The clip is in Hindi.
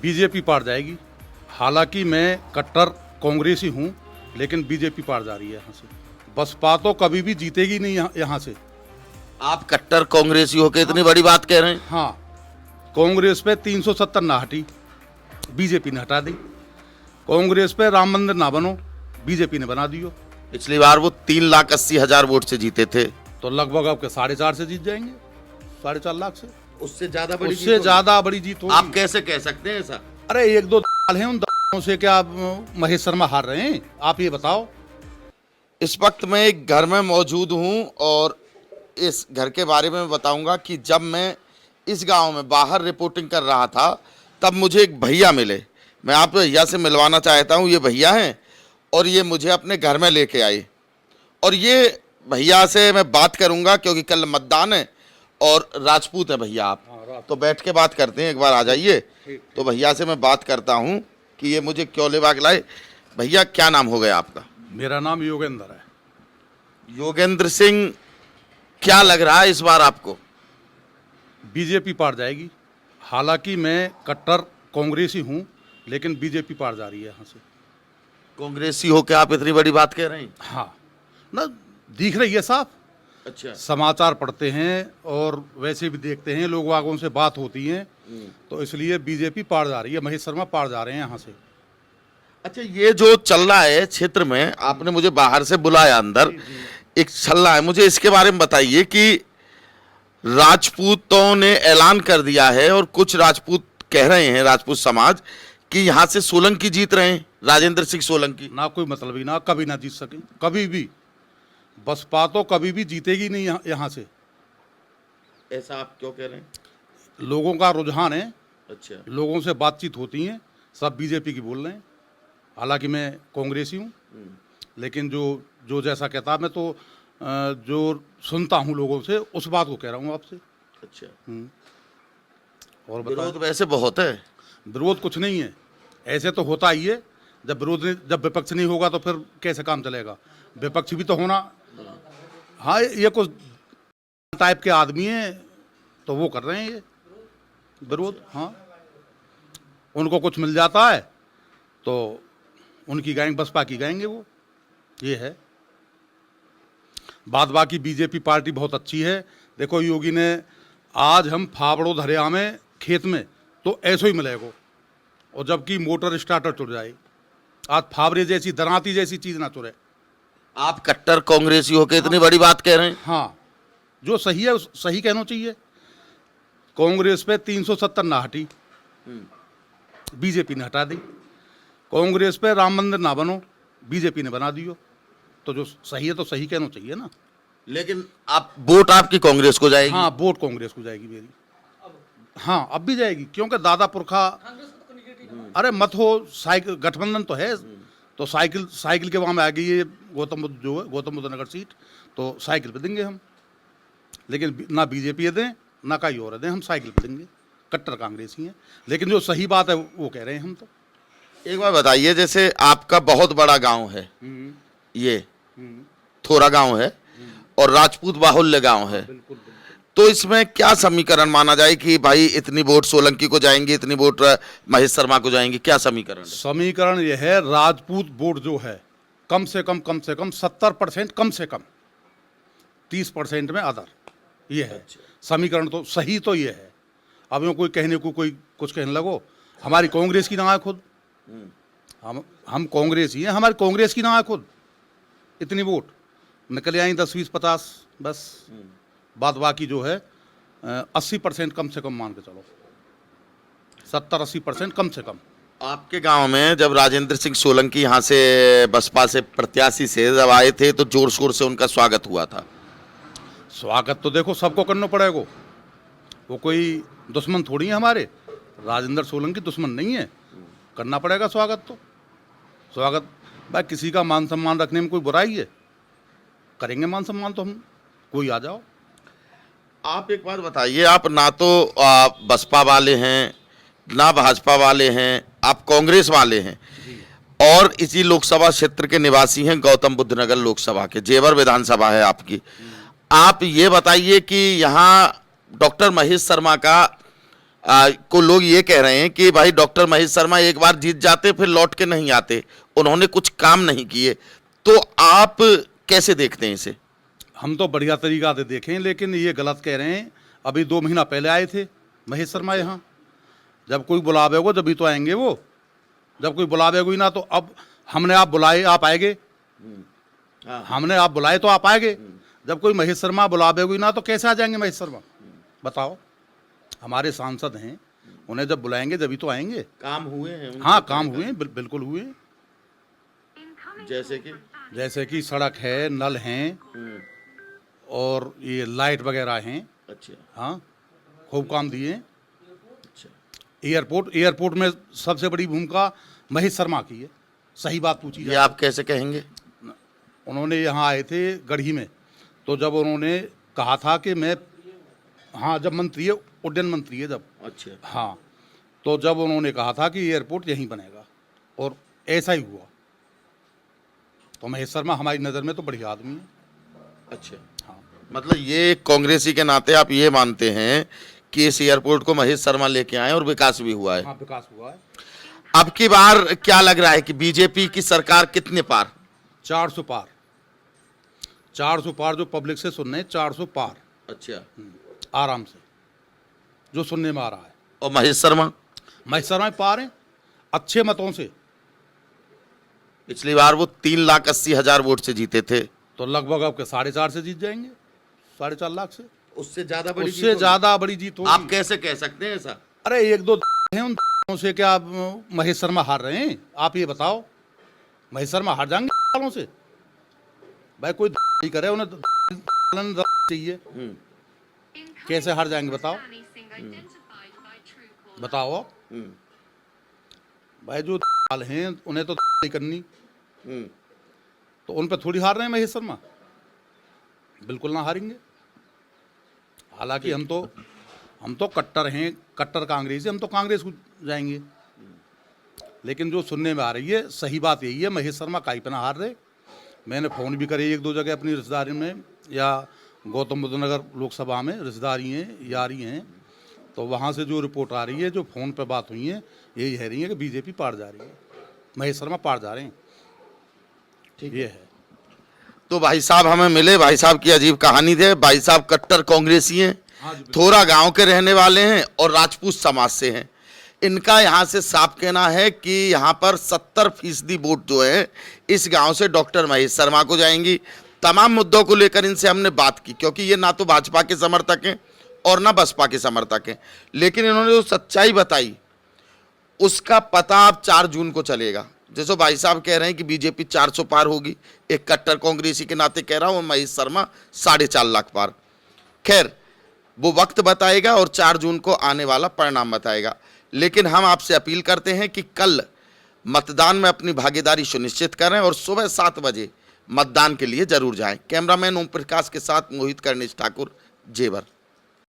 बीजेपी पार जाएगी। हालांकि मैं कट्टर कांग्रेसी हूँ, लेकिन बीजेपी पार जा रही है यहाँ से। बसपा तो कभी भी जीतेगी नहीं यहाँ से। आप कट्टर कांग्रेसी होकर इतनी बड़ी बात कह रहे हैं? हाँ, कांग्रेस पे 370 ना हटी, बीजेपी ने हटा दी। कांग्रेस पे राम मंदिर ना बनो, बीजेपी ने बना दियो। पिछली बार वो 3,80,000 वोट से जीते थे, तो लगभग अब के 4.5 से जीत जाएंगे, 4.5 लाख से। उससे ज्यादा बड़ी उससे ज्यादा बड़ी जीत होगी। आप कैसे कह सकते हैं ऐसा? अरे एक दो दाल हैं, उन दालों से क्या महेश शर्मा हार रहे हैं? आप ये बताओ। इस वक्त मैं एक घर में मौजूद हूं और इस घर के बारे में बताऊंगा कि जब मैं इस गांव में बाहर रिपोर्टिंग कर रहा था तब मुझे एक भैया मिले। मैं आप भैया से मिलवाना चाहता हूं। ये भैया हैं और ये मुझे अपने घर में लेके आए और ये भैया से मैं बात करूंगा क्योंकि कल मतदान है और राजपूत है भैया आप। तो बैठ के बात करते हैं, एक बार आ जाइए। तो भैया से मैं बात करता हूं कि ये मुझे क्यों लेवा के लाए। भैया क्या नाम हो गया आपका? मेरा नाम योगेंद्र है। योगेंद्र सिंह, क्या लग रहा है इस बार आपको? बीजेपी पार जाएगी। हालांकि मैं कट्टर कांग्रेसी हूँ, लेकिन बीजेपी पार जा रही है यहाँ से। कांग्रेसी होकर आप इतनी बड़ी बात कह रहे हैं? हाँ ना, दिख रही है साफ। अच्छा। समाचार पढ़ते हैं और वैसे भी देखते हैं, लोग वागों से बात होती है, तो इसलिए बीजेपी पार जा रही है। महेश शर्मा पार जा रहे हैं यहाँ से। अच्छा, ये जो चल रहा है क्षेत्र में, आपने मुझे बाहर से बुलाया अंदर, एक चल रहा है, मुझे इसके बारे में बताइए कि राजपूतों ने ऐलान कर दिया है और कुछ राजपूत कह रहे हैं, राजपूत समाज, कि यहाँ से सोलंकी जीत रहे हैं, राजेंद्र सिंह सोलंकी। ना कोई मतलब ही ना, कभी ना जीत सके, कभी भी। बसपा तो कभी भी जीतेगी नहीं यहाँ से। ऐसा आप क्यों कह रहे हैं? लोगों का रुझान है। अच्छा। लोगों से बातचीत होती है, सब बीजेपी की बोल रहे हैं। हालांकि मैं कांग्रेसी हूँ, लेकिन जो जैसा कहता, मैं तो जो सुनता हूँ लोगों से, उस बात को कह रहा हूँ आपसे। अच्छा। और विरोध वैसे बहुत है। विरोध कुछ नहीं है, ऐसे तो होता ही है। जब विपक्ष नहीं होगा तो फिर कैसे काम चलेगा? विपक्ष भी तो होना। हाँ, ये कुछ टाइप के आदमी हैं तो वो कर रहे हैं ये विरोध। हाँ, उनको कुछ मिल जाता है तो उनकी गाएंगे, बसपा की गाएंगे वो। ये है बात। बाकी बीजेपी पार्टी बहुत अच्छी है। देखो, योगी ने आज हम फावड़ो धरिया में खेत में तो ऐसे ही मिलेगा, और जबकि मोटर स्टार्टर चुर जाए। आज फावरे जैसी, दराती जैसी चीज ना चुरे। आप कट्टर कांग्रेसी होकर इतनी बड़ी बात कह रहे हैं? हाँ, जो सही है सही कहना चाहिए। कांग्रेस पे 370 ना हटी, बीजेपी ने हटा दी। कांग्रेस पे राम मंदिर ना बनो, बीजेपी ने बना दियो। तो जो सही है तो सही कहना चाहिए ना। लेकिन आप वोट आपकी कांग्रेस को जाएगी? हाँ, वोट कांग्रेस को जाएगी मेरी। हाँ, अब भी जाएगी, क्योंकि दादा पुरखा। अरे मत हो, साइकिल गठबंधन तो है, तो साइकिल के वहाँ में आ गई है गौतम बुद्ध, जो है गौतम बुद्ध नगर सीट, तो साइकिल पे देंगे हम। लेकिन ना बीजेपी दें ना कहीं और दें, हम साइकिल पे देंगे। कट्टर कांग्रेसी हैं, लेकिन जो सही बात है वो कह रहे हैं हम तो। एक बार बताइए, जैसे आपका बहुत बड़ा गांव है, ये थोड़ा गांव है और राजपूत बाहुल्य गांव है, तो इसमें क्या समीकरण माना जाए कि भाई इतनी वोट सोलंकी को जाएंगे, इतनी वोट महेश शर्मा को जाएंगे? क्या समीकरण है? समीकरण यह है, राजपूत वोट जो है कम से कम 70%, कम से कम 30% में अदर। ये है समीकरण। तो सही तो ये है। अब यूँ कोई कहने को, कोई कुछ कहने लगो, हमारी कांग्रेस की ना है खुद। हम कांग्रेस ही हैं, हमारी कांग्रेस की ना है खुद। इतनी वोट निकल आई 10, 20, 50 बस। बात बाकी जो है 80% कम से कम मान के चलो, 70-80% कम से कम। आपके गांव में जब राजेंद्र सिंह सोलंकी यहाँ से बसपा से प्रत्याशी से जब आए थे तो जोर शोर से उनका स्वागत हुआ था। स्वागत तो देखो सबको करना पड़ेगा, वो कोई दुश्मन थोड़ी है हमारे। राजेंद्र सोलंकी दुश्मन नहीं है, करना पड़ेगा स्वागत। तो स्वागत भाई, किसी का मान सम्मान रखने में कोई बुराई है? करेंगे मान सम्मान तो हम, कोई आ जाओ। आप एक बात बताइए, आप ना तो बसपा वाले हैं ना भाजपा वाले हैं, आप कांग्रेस वाले हैं और इसी लोकसभा क्षेत्र के निवासी हैं, गौतम बुद्ध नगर लोकसभा के, जेवर विधानसभा है आपकी। आप ये बताइए कि यहाँ डॉक्टर महेश शर्मा का को लोग ये कह रहे हैं कि भाई डॉक्टर महेश शर्मा एक बार जीत जाते फिर लौट के नहीं आते, उन्होंने कुछ काम नहीं किए, तो आप कैसे देखते हैं इसे? हम तो बढ़िया तरीका से देखें, लेकिन ये गलत कह रहे हैं। अभी 2 महीना पहले आए थे महेश शर्मा यहाँ। जब कोई बुलावेगा जब भी तो आएंगे वो, जब कोई बुलावेगा ही ना। तो अब हमने आप बुलाए आप आएंगे, हमने आप बुलाए तो आप आएंगे। जब कोई महेश शर्मा बुलावेगा ही ना तो कैसे आ जाएंगे महेश शर्मा, बताओ? हमारे सांसद हैं, उन्हें जब बुलाएंगे जब भी तो आएंगे। काम हुए हैं? हाँ, काम हुए हैं, बिल्कुल हुए हैं। जैसे कि सड़क है, नल हैं, और ये लाइट वगैरह हैं। अच्छा। हाँ, खूब काम दिए। अच्छा। एयरपोर्ट में सबसे बड़ी भूमिका महेश शर्मा की है। सही बात पूछी ये आप कैसे कहेंगे? उन्होंने यहाँ आए थे गढ़ी में, तो जब उन्होंने कहा था कि मैं, हाँ, जब मंत्री है, उड्डयन मंत्री है जब। अच्छा। हाँ, तो जब उन्होंने कहा था कि एयरपोर्ट यहीं बनेगा, और ऐसा ही हुआ। तो महेश शर्मा हमारी नज़र में तो बढ़िया आदमी है। अच्छा। हाँ, मतलब ये कांग्रेसी के नाते आप ये मानते हैं कि इस एयरपोर्ट को महेश शर्मा लेके आए और विकास भी हुआ है? हाँ, विकास हुआ है। अब की बार क्या लग रहा है कि बीजेपी की सरकार कितने पार? 400 पार। 400 पार जो पब्लिक से सुन रहे हैं, 400 पार। अच्छा। आराम से जो सुनने में आ रहा है। और महेश शर्मा पार हैं अच्छे मतों से। पिछली बार वो 3,80,000 वोट से जीते थे, तो लगभग अब के 4.5 से जीत जाएंगे, 4.5 लाख से। उससे ज्यादा बड़ी उससे ज्यादा बड़ी जीत होगी। आप कैसे कह सकते हैं ऐसा? अरे 1-2 हैं, उन से क्या महेश शर्मा हार रहे हैं? आप ये बताओ, महेश शर्मा हार जाएंगे वालों से? भाई कोई नहीं करे, उन्हें चाहिए। कैसे हार जाएंगे बताओ? बताओ भाई, जो हैं उन्हें तो नहीं करनी, तो उन पर थोड़ी हार रहे हैं महेश शर्मा? बिल्कुल ना हारेंगे। हालांकि हम तो कट्टर हैं, कट्टर कांग्रेसी, हम तो कांग्रेस को जाएंगे। लेकिन जो सुनने में आ रही है, सही बात यही है, महेश शर्मा काई पे ना हार रहे। मैंने फ़ोन भी करे 1-2 जगह अपनी रिश्तेदारी में, या गौतम बुद्ध नगर लोकसभा में रिश्तेदारी हैं, यारी हैं, तो वहाँ से जो रिपोर्ट आ रही है, जो फ़ोन पे बात हुई है, यही कह रही है कि बीजेपी पार जा रही है, महेश शर्मा पार जा रहे हैं। ठीक, ये है। तो भाई साहब हमें मिले, भाई साहब की अजीब कहानी थे। भाई साहब कट्टर कांग्रेसी हैं, थोड़ा गांव के रहने वाले हैं और राजपूत समाज से हैं। इनका यहाँ से साफ कहना है कि यहाँ पर 70% वोट जो है इस गांव से डॉक्टर महेश शर्मा को जाएंगी। तमाम मुद्दों को लेकर इनसे हमने बात की, क्योंकि ये ना तो भाजपा के समर्थक हैं और ना बसपा के समर्थक हैं, लेकिन इन्होंने जो सच्चाई बताई उसका पता अब 4 जून को चलेगा। जैसे भाई साहब कह रहे हैं कि बीजेपी 400 पार होगी, एक कट्टर कांग्रेसी के नाते कह रहा हूँ महेश शर्मा 4.5 लाख पार। खैर, वो वक्त बताएगा और 4 जून को आने वाला परिणाम बताएगा। लेकिन हम आपसे अपील करते हैं कि कल मतदान में अपनी भागीदारी सुनिश्चित करें और सुबह 7 बजे मतदान के लिए जरूर जाएं। कैमरामैन ओम प्रकाश के साथ मोहित कर्णेश ठाकुर, जेवर।